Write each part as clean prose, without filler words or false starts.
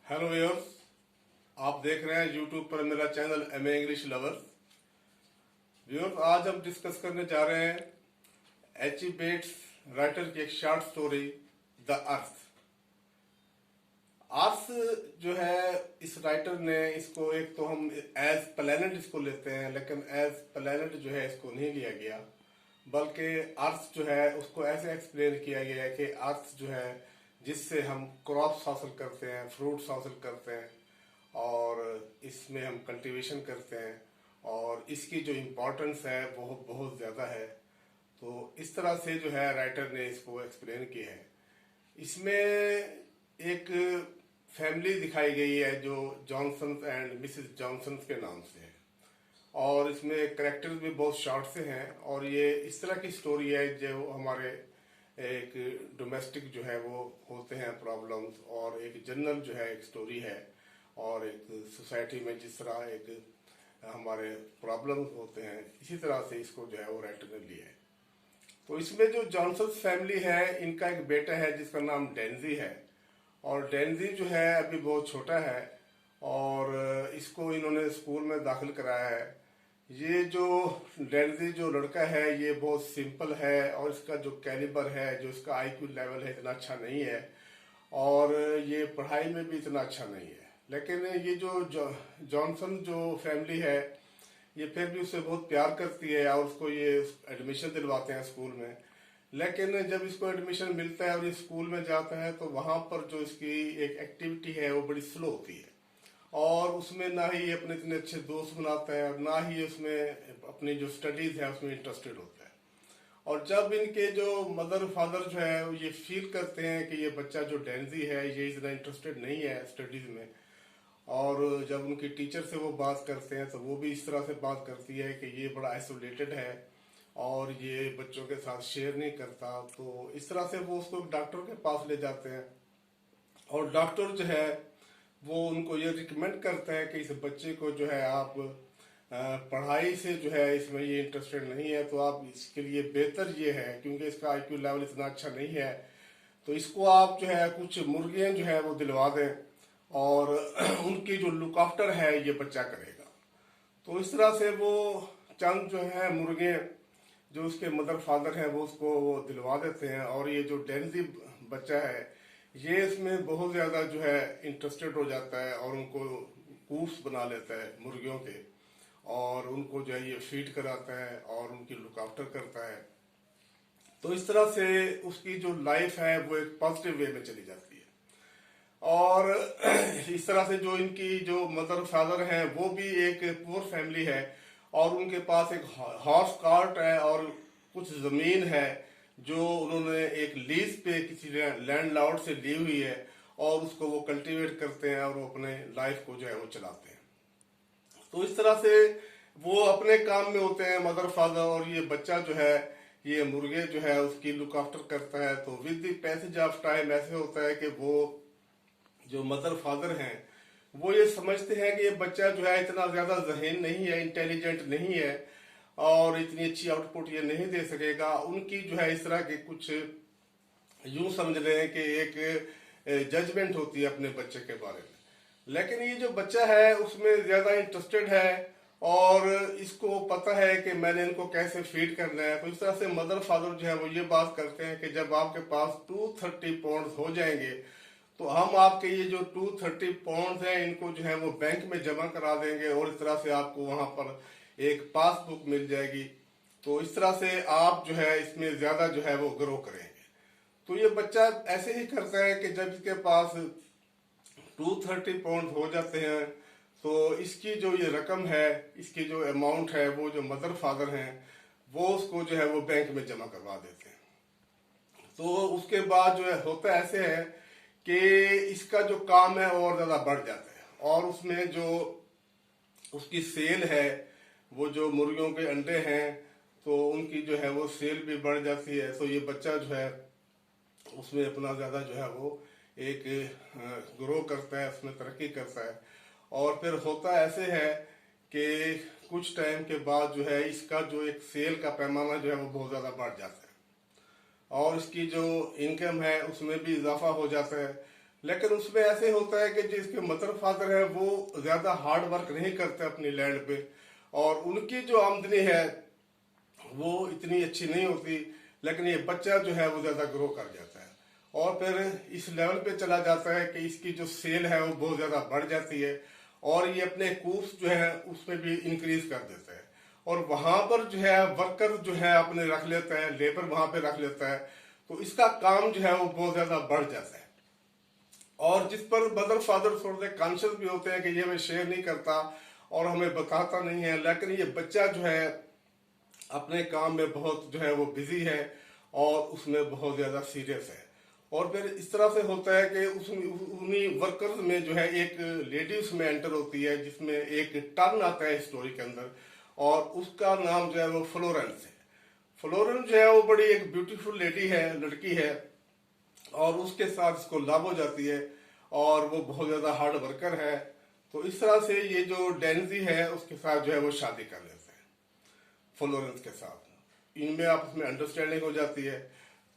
Hello viewers, आप देख रहे हैं यूट्यूब पर मेरा channel MA English lover. Viewers, आज हम डिस्कस करने जा रहे हैं एच ई बेट्स राइटर की एक शॉर्ट स्टोरी द अर्थ। अर्थ जो है, इस राइटर ने इसको, एक तो हम एज प्लैनेट इसको लेते हैं, लेकिन एज प्लैनेट जो है इसको नहीं लिया गया, बल्कि अर्थ जो है उसको ऐसे एक्सप्लेन किया गया है कि अर्थ जो है जिससे हम क्रॉप्स हासिल करते हैं, फ्रूट्स हासिल करते हैं और इसमें हम कल्टीवेशन करते हैं और इसकी जो इम्पोर्टेंस है वो बहुत ज़्यादा है। तो इस तरह से जो है राइटर ने इसको एक्सप्लेन किया है। इसमें एक फैमिली दिखाई गई है जो जॉनसन एंड मिसेस जॉनसन के नाम से है और इसमें करेक्टर्स भी बहुत शॉर्ट से हैं और ये इस तरह की स्टोरी है जो हमारे एक डोमेस्टिक जो है वो होते हैं प्रॉब्लम्स और एक जनरल जो है एक स्टोरी है और एक सोसाइटी में जिस तरह एक हमारे प्रॉब्लम्स होते हैं इसी तरह से इसको जो है वो राइटर ने लिया है। तो इसमें जो जॉनसन फैमिली है, इनका एक बेटा है जिसका नाम डेंजी है और डेंजी जो है अभी बहुत छोटा है और इसको इन्होंने स्कूल में दाखिल कराया है। ये जो डेंजी जो लड़का है ये बहुत सिंपल है और इसका जो कैलिबर है, जो इसका आईक्यू लेवल है, इतना अच्छा नहीं है और ये पढ़ाई में भी इतना अच्छा नहीं है। लेकिन ये जो जॉनसन जो फैमिली है ये फिर भी उससे बहुत प्यार करती है और उसको ये एडमिशन दिलवाते हैं स्कूल में। लेकिन जब इसको एडमिशन मिलता है और ये स्कूल में जाता है तो वहाँ पर जो इसकी एक एक्टिविटी है वो बड़ी स्लो होती है और उसमें ना ही ये अपने इतने अच्छे दोस्त बनाता है और ना ही उसमें अपनी जो स्टडीज है उसमें इंटरेस्टेड होता है। और जब इनके जो मदर फादर जो है ये फील करते हैं कि ये बच्चा जो डेंजी है ये इतना इंटरेस्टेड नहीं है स्टडीज में, और जब उनकी टीचर से वो बात करते हैं तो वो भी इस तरह से बात करती है कि ये बड़ा आइसोलेटेड है और ये बच्चों के साथ शेयर नहीं करता, तो इस तरह से वो उसको डॉक्टर के पास ले जाते हैं और डॉक्टर जो है वो उनको ये रिकमेंड करता है कि इस बच्चे को जो है आप पढ़ाई से जो है इसमें ये इंटरेस्टेड नहीं है, तो आप इसके लिए बेहतर ये है क्योंकि इसका आईक्यू लेवल इतना अच्छा नहीं है, तो इसको आप जो है कुछ मुर्गियाँ जो है वो दिलवा दें और उनकी जो लुक आफ्टर है ये बच्चा करेगा। तो इस तरह से वो चंद जो है मुर्गे जो उसके मदर फादर हैं वो उसको वो दिलवा देते हैं और ये जो डेंजी बच्चा है ये इसमें बहुत ज़्यादा जो है इंटरेस्टेड हो जाता है और उनको कूप्स बना लेता है मुर्गियों के और उनको जो है ये फीड कराता है और उनकी लुक आफ्टर करता है। तो इस तरह से उसकी जो लाइफ है वो एक पॉजिटिव वे में चली जाती है और इस तरह से जो इनकी जो मदर फादर हैं वो भी एक पुअर फैमिली है और उनके पास एक हॉर्स कार्ट है और कुछ ज़मीन है जो उन्होंने एक लीज पे किसी लैंडलॉर्ड से ली हुई है और उसको वो कल्टीवेट करते हैं और वो अपने लाइफ को जो है वो चलाते हैं। तो इस तरह से वो अपने काम में होते हैं मदर फादर और ये बच्चा जो है ये मुर्गे जो है उसकी लुक आफ्टर करता है। तो with the passage of time ऐसे होता है कि वो जो मदर फादर हैं वो ये समझते हैं कि ये बच्चा जो है इतना ज्यादा जहीन नहीं है, इंटेलिजेंट नहीं है और इतनी अच्छी आउटपुट ये नहीं दे सकेगा। उनकी जो है इस तरह के कुछ यूं समझ रहे हैं कि एक जजमेंट होती है अपने बच्चे के बारे में, लेकिन ये जो बच्चा है उसमें ज्यादा इंटरेस्टेड है और इसको पता है कि मैंने इनको कैसे फीड करना है। तो इस तरह से मदर फादर जो है वो ये बात करते हैं कि जब आपके पास 230 पाउंड हो जाएंगे तो हम आपके ये जो 230 पाउंड हैं इनको जो है वो बैंक में जमा करा देंगे और इस तरह से आपको वहां पर एक पासबुक मिल जाएगी। तो इस तरह से आप जो है इसमें ज्यादा जो है वो ग्रो करेंगे। तो ये बच्चा ऐसे ही करता है कि जब इसके पास 230 पाउंड हो जाते हैं तो इसकी जो ये रकम है, इसकी जो अमाउंट है वो जो मदर फादर हैं वो उसको जो है वो बैंक में जमा करवा देते हैं। तो उसके बाद जो है होता ऐसे है कि इसका जो काम है और ज्यादा बढ़ जाता है और उसमें जो उसकी सेल है, वो जो मुर्गियों के अंडे हैं तो उनकी जो है वो सेल भी बढ़ जाती है। तो ये बच्चा जो है उसमें अपना ज्यादा जो है वो एक ग्रो करता है, उसमें तरक्की करता है। और फिर होता ऐसे है कि कुछ टाइम के बाद जो है इसका जो एक सेल का पैमाना जो है वो बहुत ज्यादा बढ़ जाता है और इसकी जो इनकम है उसमें भी इजाफा हो जाता है। लेकिन उसमें ऐसे होता है कि जिसके मदर फादर है वो ज्यादा हार्ड वर्क नहीं करते अपनी लैंड पे, और उनकी जो आमदनी है वो इतनी अच्छी नहीं होती, लेकिन ये बच्चा जो है वो ज्यादा ग्रो कर जाता है और फिर इस लेवल पे चला जाता है कि इसकी जो सेल है वो बहुत ज्यादा बढ़ जाती है, और ये अपने कूप्स जो है उसमें भी इंक्रीज कर देता है, और वहां पर जो है वर्कर जो है अपने रख लेता है, लेबर वहां पे रख लेता है, तो इसका काम जो है वो बहुत ज्यादा बढ़ जाता है। और जिस पर मदर फादर थोड़े कॉन्शियस भी होते हैं कि ये मैं शेयर नहीं करता और हमें बताता नहीं है, लेकिन ये बच्चा जो है अपने काम में बहुत जो है वो बिजी है और उसमें बहुत ज्यादा सीरियस है। और फिर इस तरह से होता है कि उन्हीं वर्कर्स में जो है एक लेडी उसमें एंटर होती है, जिसमें एक टर्न आता है स्टोरी के अंदर, और उसका नाम जो है वो फ्लोरेंस है। फ्लोरेंस जो है वो बड़ी एक ब्यूटीफुल लेडी है, लड़की है, और उसके साथ इसको लव हो जाती है और वो बहुत ज्यादा हार्ड वर्कर है। तो इस तरह से ये जो डेंजी है उसके साथ जो है वो शादी कर लेते हैं, फ्लोरेंस के साथ। इनमें आपस में अंडरस्टैंडिंग हो जाती है।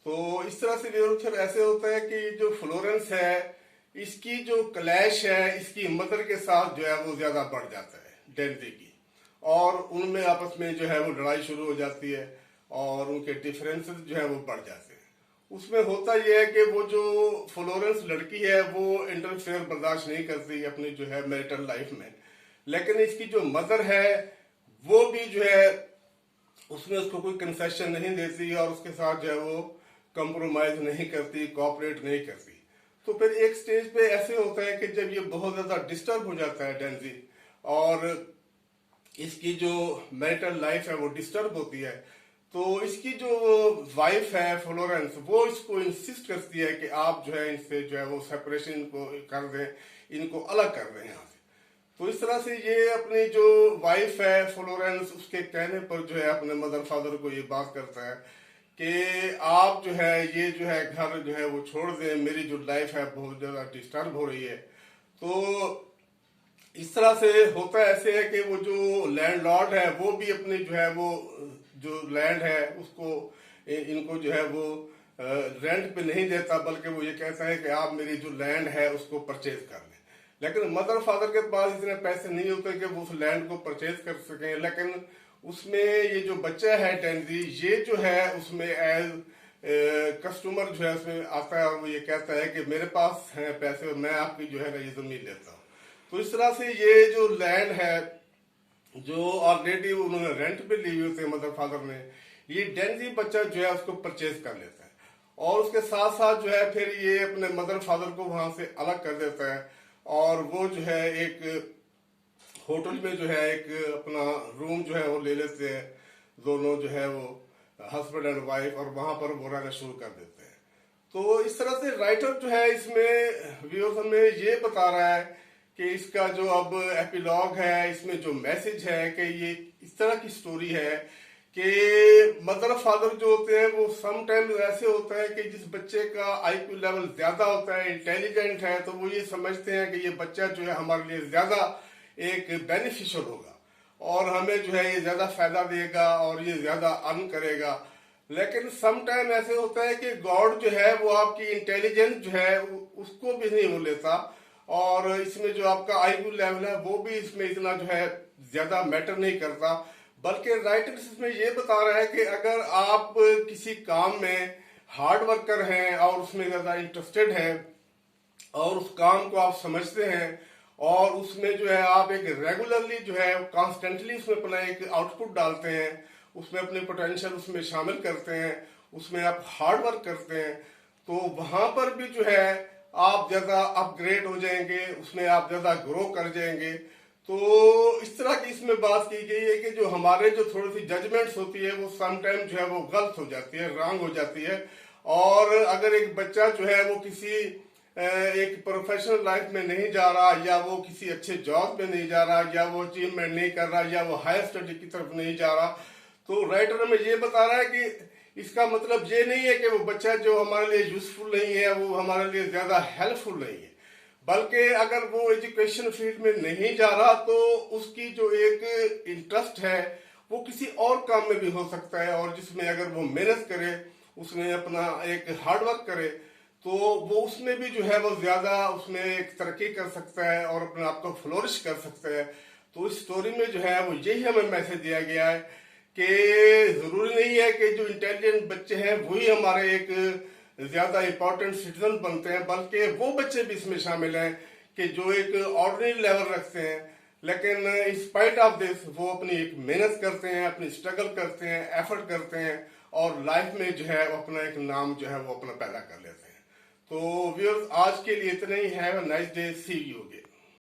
तो इस तरह से लिटरेचर ऐसे होता है कि जो फ्लोरेंस है इसकी जो क्लैश है इसकी मदर के साथ जो है वो ज्यादा बढ़ जाता है डेंजी की, और उनमें आपस में जो है वो लड़ाई शुरू हो जाती है और उनके डिफरेंसेस जो है वो बढ़ जाते हैं। उसमें होता यह है कि वो जो फ्लोरेंस लड़की है वो इंटरफेयर बर्दाश्त नहीं करती अपनी जो है मैरिटल लाइफ में, लेकिन इसकी जो मदर है वो भी जो है उसमें उसको कोई कंसेशन नहीं देती और उसके साथ जो है वो कंप्रोमाइज नहीं करती, कोऑपरेट नहीं करती। तो फिर एक स्टेज पे ऐसे होता है कि जब ये बहुत ज्यादा डिस्टर्ब हो जाता है डेंजी, और इसकी जो मैरिटल लाइफ है वो डिस्टर्ब होती है, तो इसकी जो वाइफ है फ्लोरेंस वो इसको इंसिस्ट करती है कि आप जो है इनसे जो है वो सेपरेशन को कर दें, इनको अलग कर दें यहाँ से। तो इस तरह से ये अपनी जो वाइफ है फ्लोरेंस उसके कहने पर जो है अपने मदर फादर को ये बात करता है कि आप जो है ये जो है घर जो है वो छोड़ दें, मेरी जो लाइफ है बहुत ज्यादा डिस्टर्ब हो रही है। तो इस तरह से होता ऐसे है कि वो जो लैंडलॉर्ड है वो भी अपनी जो है वो जो लैंड है उसको इनको जो है वो रेंट पे नहीं देता, बल्कि वो ये कहता है कि आप मेरी जो लैंड है उसको परचेज कर लें। लेकिन मदर फादर के पास इतने पैसे नहीं होते कि वो उस लैंड को परचेज कर सकें, लेकिन उसमें ये जो बच्चा है टेंजी ये जो है उसमें एज कस्टमर जो है उसमें आता है और वो ये कहता है कि मेरे पास है पैसे और मैं आपकी जो है ना ये जमीन लेता हूँ। तो इस तरह से ये जो लैंड है जो ऑलरेडी उन्होंने रेंट पे ली हुई थी मदर फादर ने, ये डेंजी बच्चा जो है उसको परचेज कर लेता है, और उसके साथ साथ जो है फिर ये अपने मदर फादर को वहां से अलग कर देता है, और वो जो है एक होटल में जो है एक अपना रूम जो है वो ले लेते हैं दोनों जो है वो हस्बैंड एंड वाइफ, और वहां पर वो रहना शुरू कर देते हैं। तो इस तरह से राइटर जो है इसमें व्यूअर्स हमें ये बता रहा है कि इसका जो अब एपिलॉग है इसमें जो मैसेज है कि ये इस तरह की स्टोरी है कि मदर फादर जो होते हैं वो समटाइम्स ऐसे होता है कि जिस बच्चे का आईक्यू लेवल ज्यादा होता है, इंटेलिजेंट है, तो वो ये समझते हैं कि ये बच्चा जो है हमारे लिए ज्यादा एक बेनिफिशियल होगा और हमें जो है ये ज्यादा फायदा देगा और ये ज्यादा अर्न करेगा। लेकिन समटाइम ऐसे होता है कि गॉड जो है वो आपकी इंटेलिजेंस जो है उसको भी नहीं वो लेता, और इसमें जो आपका आईक्यू लेवल है वो भी इसमें इतना जो है ज्यादा मैटर नहीं करता। बल्कि राइटर इसमें ये बता रहा है कि अगर आप किसी काम में हार्ड वर्कर हैं और उसमें ज्यादा इंटरेस्टेड हैं और उस काम को आप समझते हैं और उसमें जो है आप एक रेगुलरली जो है कॉन्स्टेंटली उसमें अपना एक आउटपुट डालते हैं, उसमें अपने पोटेंशियल उसमें शामिल करते हैं, उसमें आप हार्ड वर्क करते हैं, तो वहां पर भी जो है आप ज्यादा अपग्रेड हो जाएंगे, उसमें आप ज्यादा ग्रो कर जाएंगे। तो इस तरह की इसमें बात की गई है कि जो हमारे जो थोड़ी सी जजमेंट्स होती है वो समटाइम जो है वो गलत हो जाती है, रॉन्ग हो जाती है। और अगर एक बच्चा जो है वो किसी एक प्रोफेशनल लाइफ में नहीं जा रहा, या वो किसी अच्छे जॉब में नहीं जा रहा, या वो अचीवमेंट नहीं कर रहा, या वो हायर स्टडी की तरफ नहीं जा रहा, तो राइटर हमें ये बता रहा है कि इसका मतलब ये नहीं है कि वो बच्चा जो हमारे लिए यूजफुल नहीं है वो हमारे लिए ज्यादा हेल्पफुल नहीं है, बल्कि अगर वो एजुकेशन फील्ड में नहीं जा रहा तो उसकी जो एक इंटरेस्ट है वो किसी और काम में भी हो सकता है, और जिसमें अगर वो मेहनत करे, उसमें अपना एक हार्डवर्क करे, तो वो उसमें भी जो है वो ज्यादा उसमें एक तरक्की कर सकता है और अपने आप को फ्लोरिश कर सकता है। तो इस स्टोरी में जो है वो यही हमें मैसेज दिया गया है कि जरूरी नहीं है कि जो इंटेलिजेंट बच्चे हैं वही हमारे एक ज्यादा इंपॉर्टेंट सिटीजन बनते हैं, बल्कि वो बच्चे भी इसमें शामिल हैं कि जो एक ऑर्डिनरी लेवल रखते हैं, लेकिन इन स्पाइट ऑफ दिस वो अपनी एक मेहनत करते हैं, अपनी स्ट्रगल करते हैं, एफर्ट करते हैं और लाइफ में जो है वो अपना एक नाम जो है वो अपना पैदा कर लेते हैं। तो व्यूअर्स, आज के लिए इतना ही है। Nice day, see you again.